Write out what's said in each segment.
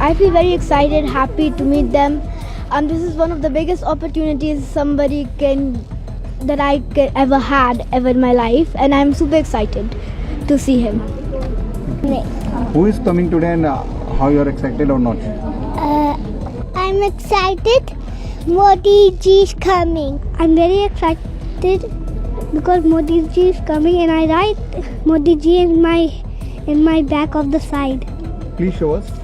I feel very excited, happy to meet them. This is one of the biggest opportunities that I ever had in my life, and I'm super excited to see him. Who is coming today and how you are excited or not? I'm excited. Modi ji is coming. I'm very excited because Modi ji is coming, and I write Modi ji in my back of the side. Please show us.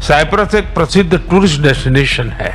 Cyprus एक प्रसिद्ध tourist destination है।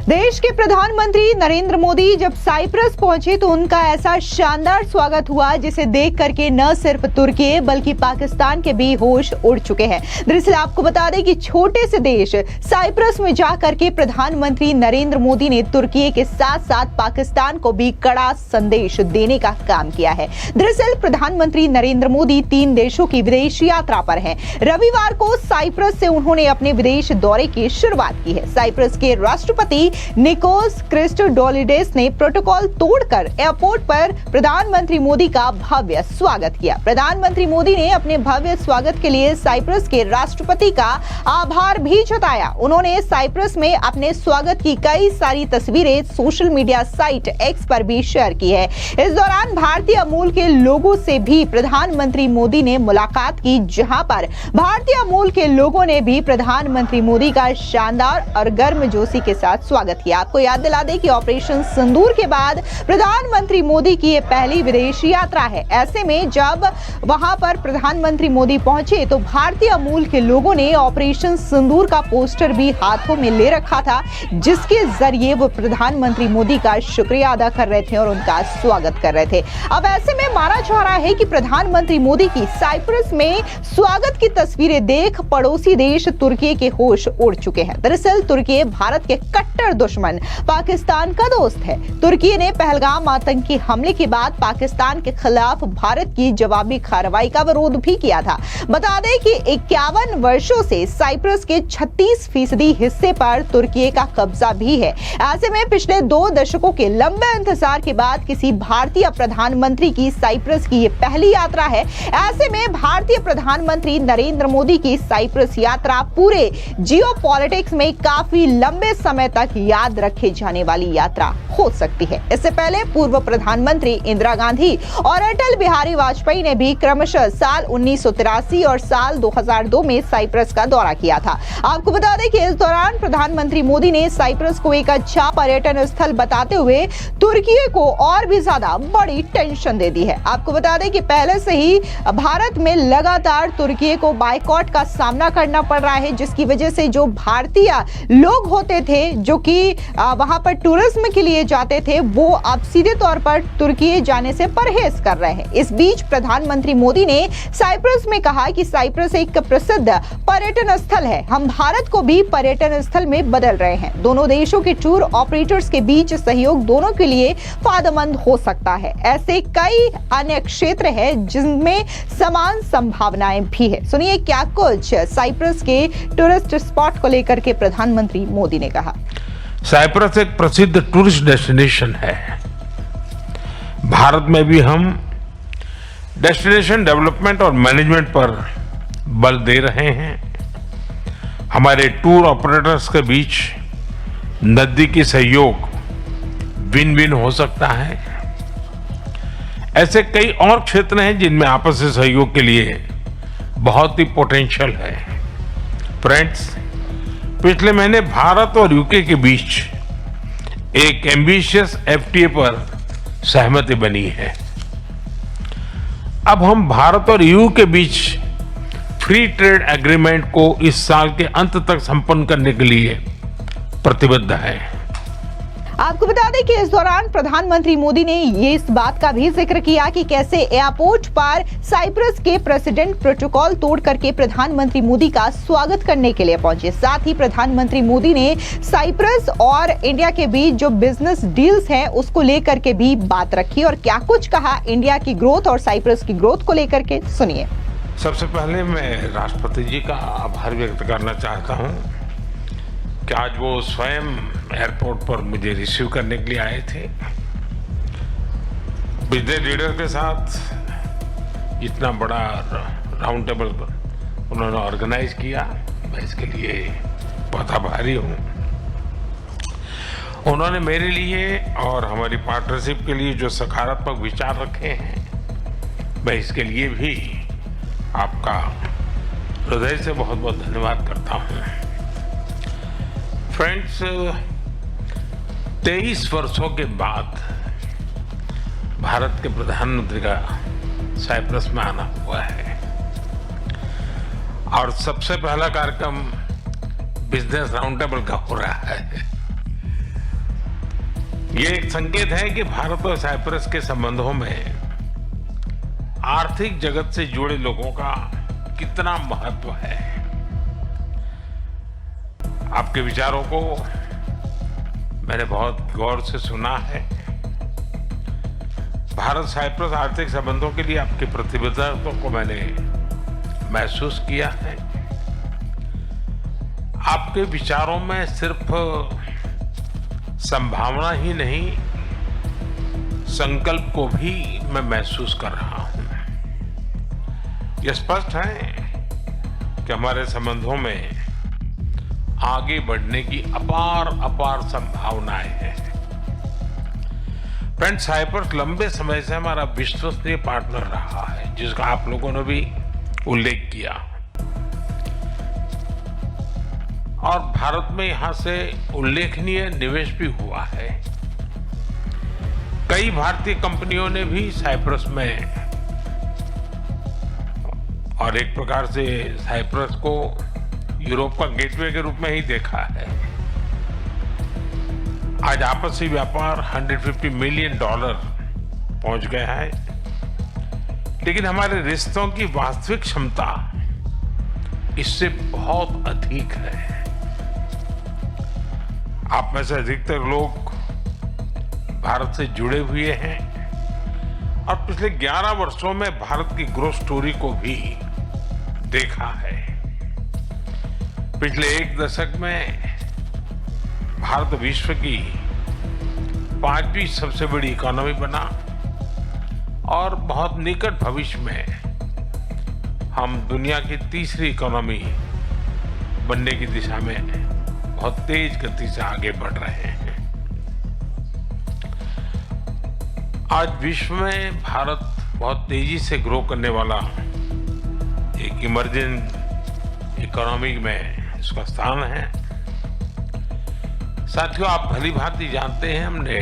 देश के प्रधानमंत्री नरेंद्र मोदी जब Cyprus पहुंचे तो उनका ऐसा शानदार स्वागत हुआ जिसे देख करके न सिर्फ तुर्की बल्कि पाकिस्तान के भी होश उड़ चुके हैं। दरअसल आपको बता दें कि छोटे से देश साइप्रस में जाकर के प्रधानमंत्री नरेंद्र मोदी ने तुर्की के साथ साथ पाकिस्तान को भी कड़ा संदेश देने का काम किया है। दरअसल प्रधानमंत्री नरेंद्र मोदी 3 देशों की विदेश यात्रा पर हैं। रविवार को साइप्रस से उन्होंने अपने विदेश दौरे की शुरुआत की है। साइप्रस के राष्ट्रपति निकोस क्रिस्टोडोलिडेस ने प्रोटोकॉल तोड़कर एयरपोर्ट पर प्रधानमंत्री मोदी का भव्य स्वागत किया। प्रधानमंत्री मोदी ने अपने भव्य स्वागत के लिए साइप्रस के राष्ट्रपति का आभार भी जताया। उन्होंने साइप्रस में अपने स्वागत की कई सारी तस्वीरें सोशल मीडिया साइट एक्स पर भी शेयर की है। इस दौरान भारतीय मूल के लोगों से भी प्रधानमंत्री मोदी ने मुलाकात की, जहां पर भारतीय मूल के लोगों ने भी प्रधानमंत्री मोदी का शानदार और गर्मजोशी के साथ स्वागत किया। आपको याद दिला दें कि ऑपरेशन सिंदूर के बाद प्रधानमंत्री मोदी की यह पहली विदेश यात्रा है। ऐसे में जब वहां पर प्रधानमंत्री मोदी पहुंचे तो भारतीय मूल के लोगों ने ऑपरेशन सिंदूर का पोस्टर भी हाथों में ले रखा था, जिसके जरिए वो प्रधानमंत्री मोदी का शुक्रिया अदा कर रहे थे और उनका स्वागत कर रहे थे। अब ऐसे में माना जा रहा है कि प्रधानमंत्री मोदी की साइप्रस में स्वागत की तस्वीरें देख पड़ोसी देश तुर्की के होश उड़ चुके हैं। दरअसल तुर्की भारत के कट्टर दुश्मन पाकिस्तान का दोस्त है। तुर्की ने पहलगाम आतंकी हमले के बाद पाकिस्तान के खिलाफ भारत की जवाबी कार्रवाई का विरोध भी किया था। बता दें कि 51 वर्षों से साइप्रस के 36% हिस्से पर तुर्की का कब्जा भी है। ऐसे में पिछले 2 दशकों के लंबे इंतजार के बाद किसी भारतीय प्रधानमंत्री की साइप्रस की ये पहली यात्रा है। ऐसे में भारतीय प्रधानमंत्री नरेंद्र मोदी की साइप्रस यात्रा पूरे जियोपॉलिटिक्स में काफी लंबे समय तक याद रखे जाने वाली यात्रा हो सकती है। इससे पहले पूर्व प्रधानमंत्री इंदिरा गांधी और अटल बिहारी वाजपेयी ने भी क्रमशः साल 1983 और साल 2002 में साइप्रस का दौरा किया था। आपको बता दें कि इस दौरान प्रधानमंत्री मोदी ने साइप्रस को एक अच्छा पर्यटन स्थल बताते हुए तुर्की को और भी ज्यादा बड़ी टेंशन दे दी है। आपको बता दें कि पहले से ही भारत में लगातार तुर्की को बायकॉट का सामना करना पड़ रहा है, जिसकी वजह से जो भारतीय लोग होते थे जो कि वहां पर टूरिज्म के लिए जाते थे, वो अब सीधे तौर पर तुर्की जाने से परहेज कर रहे हैं। इस बीच प्रधानमंत्री मोदी ने साइप्रस में कहा कि साइप्रस एक प्रसिद्ध पर्यटन स्थल है, हम भारत को भी पर्यटन स्थल में बदल रहे हैं। दोनों देशों के टूर ऑपरेटर्स के बीच सहयोग दोनों के लिए फायदेमंद हो सकता है। ऐसे कई अन्य क्षेत्र हैं जिनमें समान संभावनाएं भी है। सुनिए क्या कुछ साइप्रस के टूरिस्ट स्पॉट को लेकर के प्रधानमंत्री मोदी ने कहा। साइप्रस एक प्रसिद्ध टूरिस्ट डेस्टिनेशन है। भारत में भी हम डेस्टिनेशन डेवलपमेंट और मैनेजमेंट पर बल दे रहे हैं। हमारे टूर ऑपरेटर्स के बीच नजदीकी सहयोग विन विन हो सकता है। ऐसे कई और क्षेत्र हैं जिनमें आपसी सहयोग के लिए बहुत ही पोटेंशियल है। फ्रेंड्स, पिछले महीने भारत और यूके के बीच एक एम्बिशियस एफटीए पर सहमति बनी है। अब हम भारत और यूके के बीच फ्री ट्रेड एग्रीमेंट को इस साल के अंत तक संपन्न करने के लिए प्रतिबद्ध है। आपको बता दें कि इस दौरान प्रधानमंत्री मोदी ने ये इस बात का भी जिक्र किया कि कैसे एयरपोर्ट पर साइप्रस के प्रेसिडेंट प्रोटोकॉल तोड़ करके प्रधानमंत्री मोदी का स्वागत करने के लिए पहुंचे। साथ ही प्रधानमंत्री मोदी ने साइप्रस और इंडिया के बीच जो बिजनेस डील्स हैं उसको लेकर के भी बात रखी और क्या कुछ कहा इंडिया की ग्रोथ और साइप्रस की ग्रोथ को लेकर के, सुनिए। सबसे पहले मैं राष्ट्रपति जी का आभार व्यक्त करना चाहता हूं कि आज वो स्वयं एयरपोर्ट पर मुझे रिसीव करने के लिए आए थे। बिजनेस लीडर के साथ इतना बड़ा राउंड टेबल उन्होंने ऑर्गेनाइज किया, मैं इसके लिए बहुत आभारी हूं। उन्होंने मेरे लिए और हमारी पार्टनरशिप के लिए जो सकारात्मक विचार रखे हैं, मैं इसके लिए भी आपका हृदय से बहुत बहुत धन्यवाद करता हूं। फ्रेंड्स, 23 वर्षों के बाद भारत के प्रधानमंत्री का साइप्रस में आना हुआ है और सबसे पहला कार्यक्रम बिजनेस राउंड टेबल का हो रहा है। ये एक संकेत है कि भारत और साइप्रस के संबंधों में आर्थिक जगत से जुड़े लोगों का कितना महत्व है। आपके विचारों को मैंने बहुत गौर से सुना है। भारत साइप्रस आर्थिक संबंधों के लिए आपकी प्रतिबद्धता को मैंने महसूस किया है। आपके विचारों में सिर्फ संभावना ही नहीं, संकल्प को भी मैं महसूस कर रहा हूं। यह स्पष्ट है कि हमारे संबंधों में आगे बढ़ने की अपार संभावनाएं हैं। फ्रेंड्स, साइप्रस लंबे समय से हमारा विश्वसनीय पार्टनर रहा है, जिसका आप लोगों ने भी उल्लेख किया, और भारत में यहां से उल्लेखनीय निवेश भी हुआ है। कई भारतीय कंपनियों ने भी साइप्रस में और एक प्रकार से साइप्रस को यूरोप का गेटवे के रूप में ही देखा है। आज आपसी व्यापार $150 मिलियन पहुंच गया है, लेकिन हमारे रिश्तों की वास्तविक क्षमता इससे बहुत अधिक है। आप में से अधिकतर लोग भारत से जुड़े हुए हैं और पिछले 11 वर्षों में भारत की ग्रोथ स्टोरी को भी देखा है। पिछले एक दशक में भारत विश्व की 5वीं सबसे बड़ी इकोनॉमी बना और बहुत निकट भविष्य में हम दुनिया की तीसरी इकोनॉमी बनने की दिशा में बहुत तेज गति से आगे बढ़ रहे हैं। आज विश्व में भारत बहुत तेजी से ग्रो करने वाला एक इमर्जिंग इकोनॉमी में इसका स्थान है। साथियों, आप भली भांति जानते हैं, हमने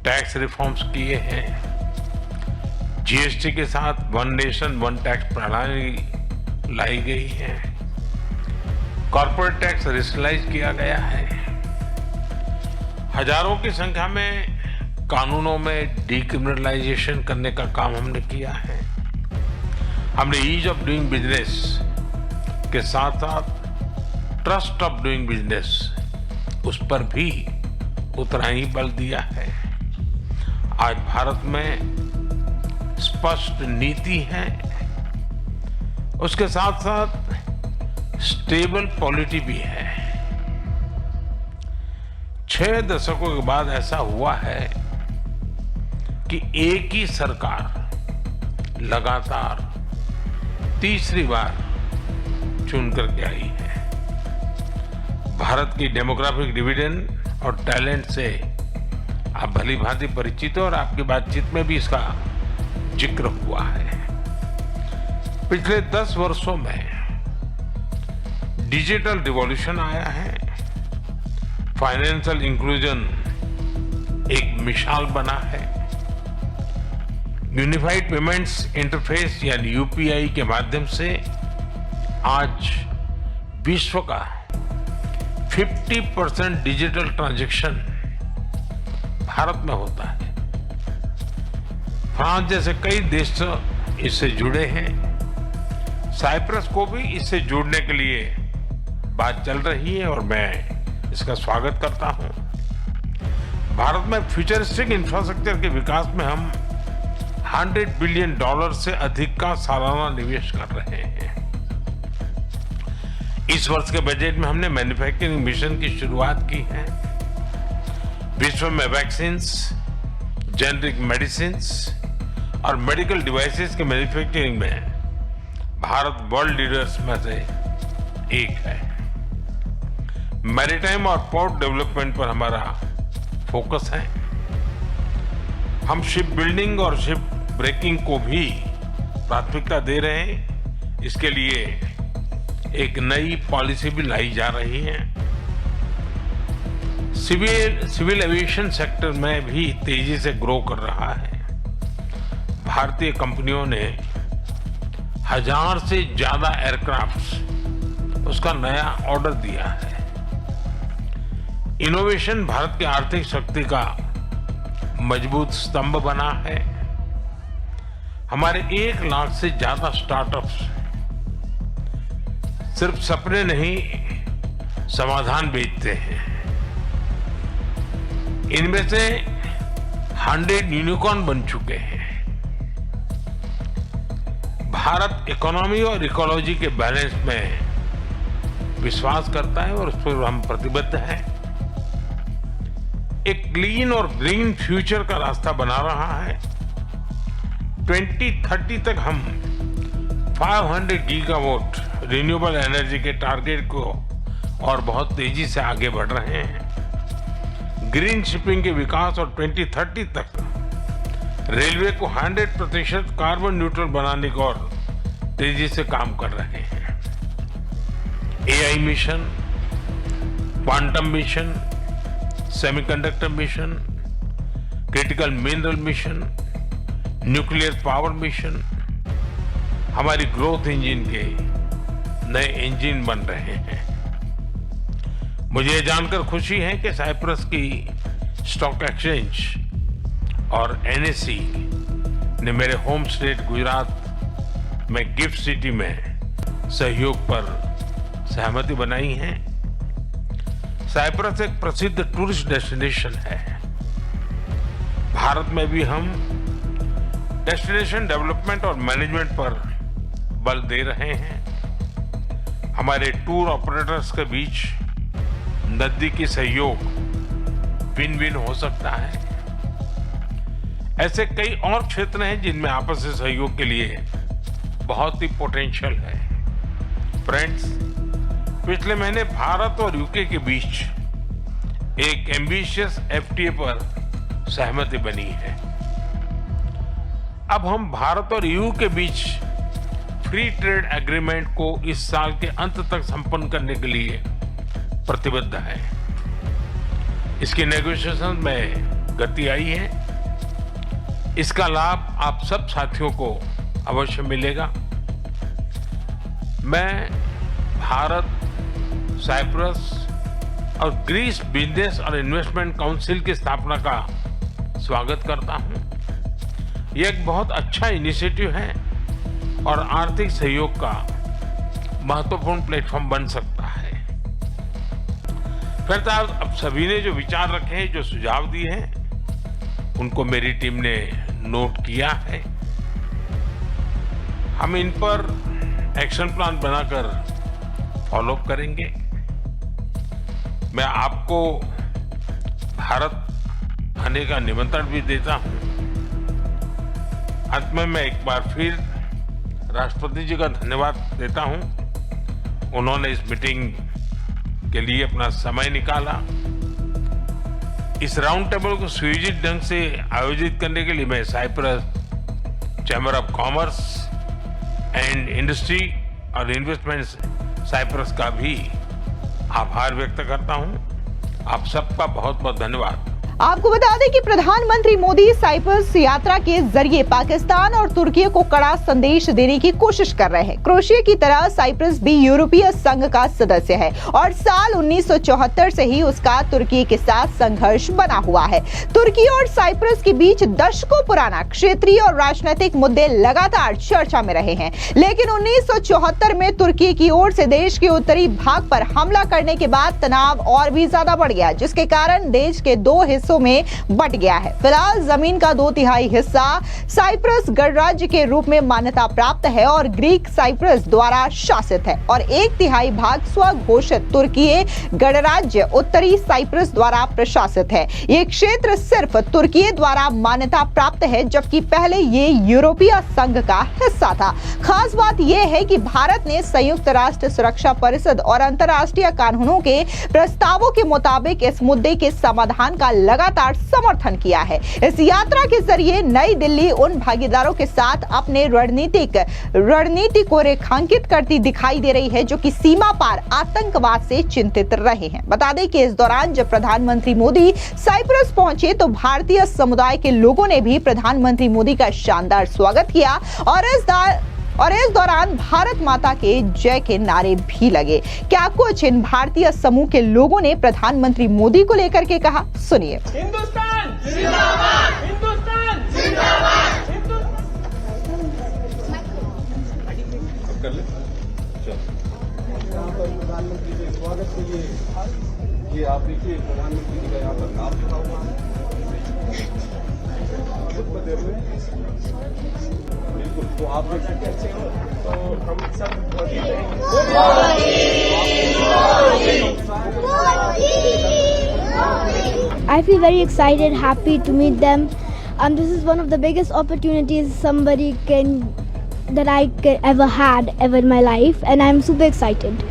टैक्स रिफॉर्म्स किए हैं। जीएसटी के साथ वन नेशन वन टैक्स प्रणाली लाई गई है। कॉर्पोरेट टैक्स रेशनलाइज किया गया है। हजारों की संख्या में कानूनों में डीक्रिमिनलाइजेशन करने का काम हमने किया है। हमने ईज ऑफ डूइंग बिजनेस के साथ साथ ट्रस्ट ऑफ डूइंग बिजनेस, उस पर भी उतना ही बल दिया है। आज भारत में स्पष्ट नीति है, उसके साथ साथ स्टेबल पॉलिटी भी है। 6 दशकों के बाद ऐसा हुआ है कि एक ही सरकार लगातार तीसरी बार चुन करके आई है। भारत की डेमोग्राफिक डिविडेंड और टैलेंट से आप भली भांति परिचित हो और आपकी बातचीत में भी इसका जिक्र हुआ है। पिछले 10 वर्षों में डिजिटल रिवॉल्यूशन आया है। फाइनेंशियल इंक्लूजन एक मिसाल बना है। यूनिफाइड पेमेंट्स इंटरफेस यानी यूपीआई के माध्यम से आज विश्व का 50% डिजिटल ट्रांजैक्शन भारत में होता है। फ्रांस जैसे कई देश इससे जुड़े हैं। साइप्रस को भी इससे जुड़ने के लिए बात चल रही है और मैं इसका स्वागत करता हूं। भारत में फ्यूचरिस्टिक इंफ्रास्ट्रक्चर के विकास में हम $100 बिलियन से अधिक का सालाना निवेश कर रहे हैं। इस वर्ष के बजट में हमने मैन्युफैक्चरिंग मिशन की शुरुआत की है। विश्व में वैक्सीन्स, जेनरिक मेडिसिन्स और मेडिकल डिवाइसेस के मैन्युफैक्चरिंग में भारत वर्ल्ड लीडर्स में से एक है। मैरीटाइम और पोर्ट डेवलपमेंट पर हमारा फोकस है। हम शिप बिल्डिंग और शिप ब्रेकिंग को भी प्राथमिकता दे रहे हैं। इसके लिए एक नई पॉलिसी भी लाई जा रही है। सिविल एविएशन सेक्टर में भी तेजी से ग्रो कर रहा है। भारतीय कंपनियों ने 1000 से ज्यादा एयरक्राफ्ट उसका नया ऑर्डर दिया है। इनोवेशन भारत की आर्थिक शक्ति का मजबूत स्तंभ बना है। हमारे 1 लाख से ज्यादा स्टार्टअप्स सिर्फ सपने नहीं, समाधान बेचते हैं। इनमें से 100 यूनिकॉर्न बन चुके हैं। भारत इकोनॉमी और इकोलॉजी के बैलेंस में विश्वास करता है और उस पर हम प्रतिबद्ध हैं। एक क्लीन और ग्रीन फ्यूचर का रास्ता बना रहा है। 2030 तक हम 500 गीगावाट रिन्यूएबल एनर्जी के टारगेट को और बहुत तेजी से आगे बढ़ रहे हैं। ग्रीन शिपिंग के विकास और 2030 तक रेलवे को 100% कार्बन न्यूट्रल बनाने को और तेजी से काम कर रहे हैं। AI mission, quantum mission, semiconductor mission, critical mineral mission, nuclear power mission हमारी ग्रोथ इंजन के नए इंजन बन रहे हैं। मुझे जानकर खुशी है कि साइप्रस की स्टॉक एक्सचेंज और एनएसई ने मेरे होम स्टेट गुजरात में गिफ्ट सिटी में सहयोग पर सहमति बनाई है। साइप्रस एक प्रसिद्ध टूरिस्ट डेस्टिनेशन है। भारत में भी हम डेस्टिनेशन डेवलपमेंट और मैनेजमेंट पर बल दे रहे हैं। हमारे टूर ऑपरेटर्स के बीच नजदीकी सहयोग विन विन हो सकता है। ऐसे कई और क्षेत्र हैं जिनमें आपसी सहयोग के लिए बहुत ही पोटेंशियल है। फ्रेंड्स, पिछले महीने भारत और यूके के बीच एक एम्बिशियस एफटीए पर सहमति बनी है। अब हम भारत और यूके के बीच फ्री ट्रेड एग्रीमेंट को इस साल के अंत तक संपन्न करने के लिए प्रतिबद्ध है। इसकी नेगोशिएशन में गति आई है। इसका लाभ आप सब साथियों को अवश्य मिलेगा। मैं भारत, साइप्रस और ग्रीस बिजनेस और इन्वेस्टमेंट काउंसिल की स्थापना का स्वागत करता हूं। यह एक बहुत अच्छा इनिशिएटिव है और आर्थिक सहयोग का महत्वपूर्ण प्लेटफॉर्म बन सकता है। फिर अब सभी ने जो विचार रखे हैं, जो सुझाव दिए हैं, उनको मेरी टीम ने नोट किया है। हम इन पर एक्शन प्लान बनाकर फॉलो अप करेंगे। मैं आपको भारत आने का निमंत्रण भी देता हूं। अंत में मैं एक बार फिर राष्ट्रपति जी का धन्यवाद देता हूं। उन्होंने इस मीटिंग के लिए अपना समय निकाला। इस राउंड टेबल को सुयोजित ढंग से आयोजित करने के लिए मैं Cyprus chamber of commerce and industry और इन्वेस्टमेंट साइप्रस का भी आभार व्यक्त करता हूं। आप सबका बहुत बहुत धन्यवाद। आपको बता दें कि प्रधानमंत्री मोदी साइप्रस यात्रा के जरिए पाकिस्तान और तुर्की को कड़ा संदेश देने की कोशिश कर रहे हैं। क्रोएशिया की तरह साइप्रस भी यूरोपीय संघ का सदस्य है और साल 1974 से ही उसका तुर्की के साथ संघर्ष बना हुआ है। तुर्की और साइप्रस के बीच दशकों पुराना क्षेत्रीय और राजनीतिक मुद्दे लगातार चर्चा में रहे हैं, लेकिन 1974 में तुर्की की ओर से देश के उत्तरी भाग पर हमला करने के बाद तनाव और भी ज्यादा बढ़ गया, जिसके कारण देश के दो हिस्सों में बंट गया है। फिलहाल जमीन का 2/3 हिस्सा साइप्रस गणराज्य के रूप में मान्यता प्राप्त है और ग्रीक साइप्रस द्वारा शासित है और 1/3 भाग स्वघोषित तुर्कीय गणराज्य उत्तरी साइप्रस द्वारा प्रशासित है। ये क्षेत्र सिर्फ तुर्की द्वारा मान्यता प्राप्त है, जबकि पहले ये यूरोपीय संघ का हिस्सा था। खास बात यह है कि भारत ने संयुक्त राष्ट्र सुरक्षा परिषद और अंतर्राष्ट्रीय कानूनों के प्रस्तावों के मुताबिक इस मुद्दे के समाधान का लगातार समर्थन किया है। इस यात्रा के जरिए नई दिल्ली उन भागीदारों के साथ अपने रणनीति को रेखांकित करती दिखाई दे रही है जो कि सीमा पार आतंकवाद से चिंतित रहे हैं। बता दें कि इस दौरान जब प्रधानमंत्री मोदी साइप्रस पहुंचे तो भारतीय समुदाय के लोगों ने भी प्रधानमंत्री मोदी का शानदार स्वागत किया और इस दौरान भारत माता के जय के नारे भी लगे। क्या कुछ इन भारतीय समूह के लोगों ने प्रधानमंत्री मोदी को लेकर के कहा, सुनिए। हिंदुस्तान जिंदाबाद, हिंदुस्तान जिंदाबाद, प्रधानमंत्री के स्वागत के लिए ये आप देखिए प्रधानमंत्री जी का यहाँ पर नाम लिखा हुआ है। बिल्कुल, तो आप देख सकते हैं, तो हम सब I feel very excited, happy to meet them. This is one of the biggest opportunities that I ever had in my life, and I'm super excited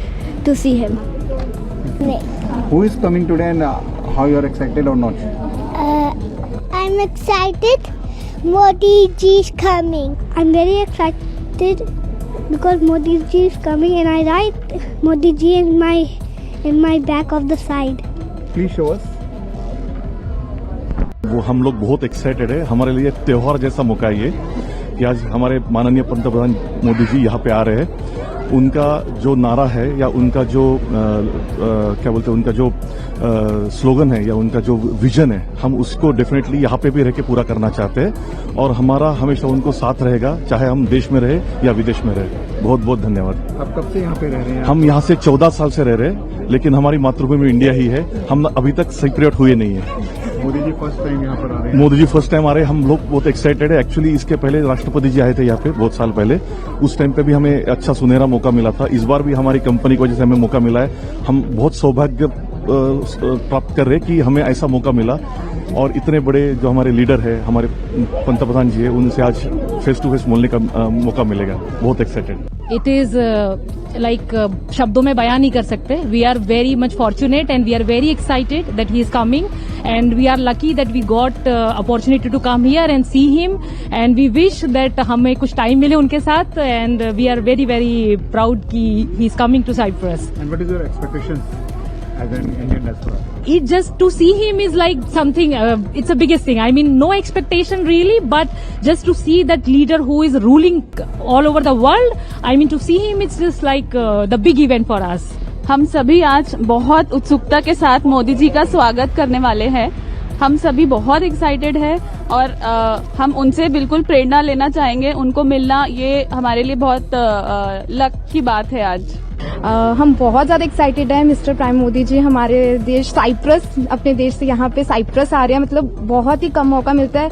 to see him. Who is coming today and how you are excited or not? I'm excited. Modi ji is coming. I'm very excited because Modi ji is coming, and I write Modi ji in my back of the side. Please show us. वो हम लोग बहुत excited है। हमारे लिए त्योहार जैसा मौका है ये कि आज हमारे माननीय पंतप्रधान मोदी जी यहाँ पे आ रहे हैं। उनका जो नारा है या उनका जो क्या बोलते हैं, उनका जो स्लोगन है या उनका जो विजन है, हम उसको डेफिनेटली यहाँ पे भी रह के पूरा करना चाहते हैं और हमारा हमेशा उनको साथ रहेगा, चाहे हम देश में रहे या विदेश में रहे। बहुत बहुत धन्यवाद। आप कब से यहाँ पे रह रहे हैं? हम यहाँ से 14 साल से रह रहे हैं, लेकिन हमारी मातृभूमि इंडिया ही है। हम अभी तक साइप्रियट हुए नहीं है। मोदी जी फर्स्ट टाइम यहाँ पर आ रहे हैं? मोदी जी फर्स्ट टाइम आ रहे हैं। हम लोग बहुत एक्साइटेड है। एक्चुअली इसके पहले राष्ट्रपति जी आए थे यहाँ पे बहुत साल पहले। उस टाइम पे भी हमें अच्छा सुनहरा मौका मिला था। इस बार भी हमारी कंपनी की वजह से हमें मौका मिला है। हम बहुत सौभाग्य प्राप्त कर रहे हैं कि हमें ऐसा मौका मिला और इतने बड़े जो हमारे लीडर है, हमारे पंतप्रधान जी है, उनसे आज फेस टू फेस बोलने का मौका मिलेगा। बहुत एक्साइटेड। इट इज शब्दों में बयान नहीं कर सकते। We are very much fortunate and we are very excited that he is coming and we are lucky that we got opportunity to come here and see him and we wish that हमें कुछ time मिले उनके साथ and we are very very proud कि he is coming to Cyprus. And what is your expectation as an Indian diaspora? It just to see him is like something, it's the biggest thing. I mean, no expectation really, but just to see that leader who is ruling all over the world, I mean to see him, it's just like the big event for us. हम सभी आज बहुत उत्सुकता के साथ मोदी जी का स्वागत करने वाले हैं। हम सभी बहुत एक्साइटेड है और हम उनसे बिल्कुल प्रेरणा लेना चाहेंगे। उनको मिलना ये हमारे लिए बहुत लक की बात है आज। हम बहुत ज्यादा एक्साइटेड हैं। मिस्टर प्राइम मोदी जी हमारे देश साइप्रस, अपने देश से यहाँ पे साइप्रस आ रहे हैं। मतलब बहुत ही कम मौका मिलता है।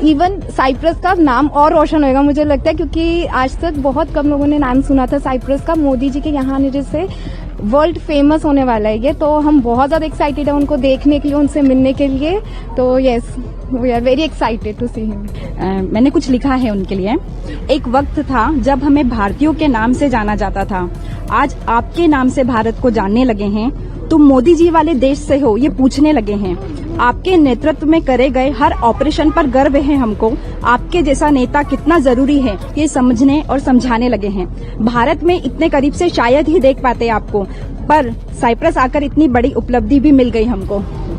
इवन साइप्रस का नाम और रोशन होगा मुझे लगता है, क्योंकि आज तक बहुत कम लोगों ने नाम सुना था साइप्रस का। मोदी जी के यहाँ आने से वर्ल्ड फेमस होने वाला है ये, तो हम बहुत ज्यादा एक्साइटेड है उनको देखने के लिए, उनसे मिलने के लिए। तो yes, we are very excited to see him. मैंने कुछ लिखा है उनके लिए। एक वक्त था जब हमें भारतीयों के नाम से जाना जाता था, आज आपके नाम से भारत को जानने लगे हैं। तुम मोदी जी वाले देश से हो ये पूछने लगे हैं। आपके नेतृत्व में करे गए हर ऑपरेशन पर गर्व है हमको। आपके जैसा नेता कितना जरूरी है ये समझने और समझाने लगे हैं। भारत में इतने करीब से शायद ही देख पाते आपको, पर साइप्रस आकर इतनी बड़ी उपलब्धि भी मिल गई हमको।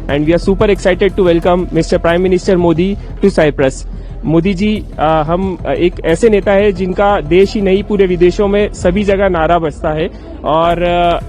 and we are super excited to welcome Mr. Prime Minister Modi to Cyprus. Modi ji हम एक ऐसे नेता है जिनका देश ही नहीं पूरे विदेशों में सभी जगह नारा बजता है और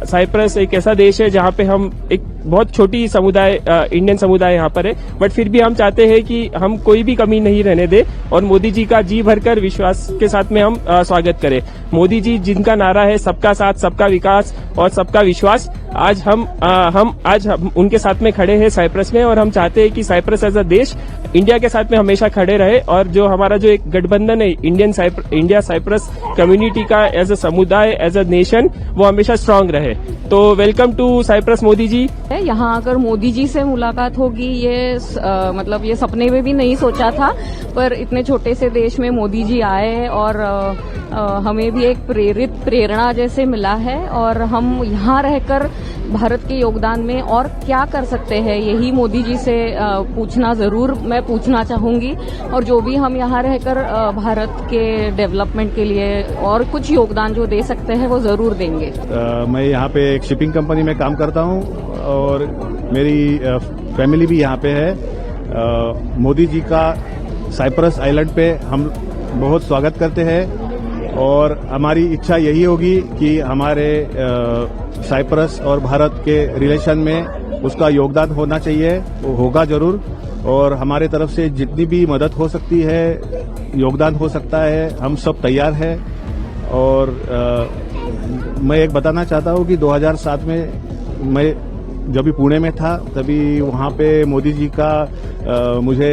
साइप्रस एक ऐसा देश है जहां पे हम एक बहुत छोटी समुदाय इंडियन समुदाय यहाँ पर है, बट फिर भी हम चाहते हैं कि हम कोई भी कमी नहीं रहने दे और मोदी जी का जी भरकर विश्वास के साथ में हम स्वागत करें। मोदी जी जिनका नारा है सबका साथ, सबका विकास और सबका विश्वास, आज हम उनके साथ में खड़े हैं साइप्रस में और हम चाहते हैं कि साइप्रस एज अ देश इंडिया के साथ में हमेशा खड़े रहे और जो हमारा जो एक गठबंधन है इंडिया साइप्रस कम्युनिटी का एज अ समुदाय, एज अ नेशन, वो हमेशा स्ट्रांग रहे। तो welcome to Cyprus Modi ji. यहाँ आकर मोदी जी से मुलाकात होगी ये मतलब ये सपने में भी नहीं सोचा था, पर इतने छोटे से देश में मोदी जी आए और हमें भी एक प्रेरणा जैसे मिला है और हम यहाँ रहकर भारत के योगदान में और क्या कर सकते हैं यही मोदी जी से मैं पूछना चाहूंगी और जो भी हम यहाँ रहकर भारत के डेवलपमेंट के लिए और कुछ योगदान जो दे सकते हैं वो जरूर देंगे। मैं यहाँ पे एक शिपिंग कंपनी में काम करता हूँ और मेरी फैमिली भी यहाँ पे है। मोदी जी का साइप्रस आइलैंड पे हम बहुत स्वागत करते हैं और हमारी इच्छा यही होगी कि हमारे साइप्रस और भारत के रिलेशन में उसका योगदान होना चाहिए, वो होगा जरूर और हमारे तरफ से जितनी भी मदद हो सकती है, योगदान हो सकता है, हम सब तैयार हैं। और मैं एक बताना चाहता हूँ कि 2007 में मैं जब भी पुणे में था तभी वहाँ पे मोदी जी का मुझे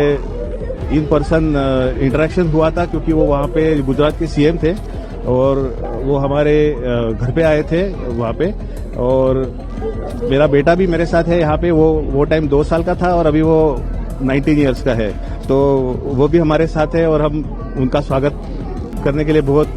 इन पर्सन इंटरेक्शन हुआ था क्योंकि वो वहाँ पे गुजरात के सीएम थे और वो हमारे घर पे आए थे वहाँ पे और मेरा बेटा भी मेरे साथ है यहाँ पे। वो टाइम 2 साल का था और अभी वो 19 इयर्स का है, तो वो भी हमारे साथ है और हम उनका स्वागत करने के लिए बहुत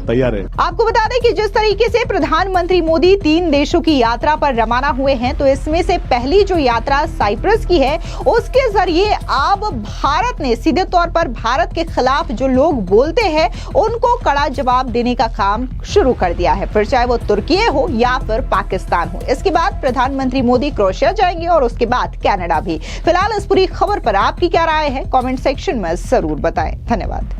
तैयार है। आपको बता दें कि जिस तरीके से प्रधानमंत्री मोदी 3 देशों की यात्रा पर रवाना हुए हैं, तो इसमें से पहली जो यात्रा साइप्रस की है उसके जरिए अब भारत ने सीधे तौर पर भारत के खिलाफ जो लोग बोलते हैं उनको कड़ा जवाब देने का काम शुरू कर दिया है, फिर चाहे वो तुर्की हो या फिर पाकिस्तान हो। इसके बाद प्रधानमंत्री मोदी क्रोएशिया जाएंगे और उसके बाद कनाडा भी। फिलहाल इस पूरी खबर पर आपकी क्या राय है, कमेंट सेक्शन में जरूर बताएं। धन्यवाद।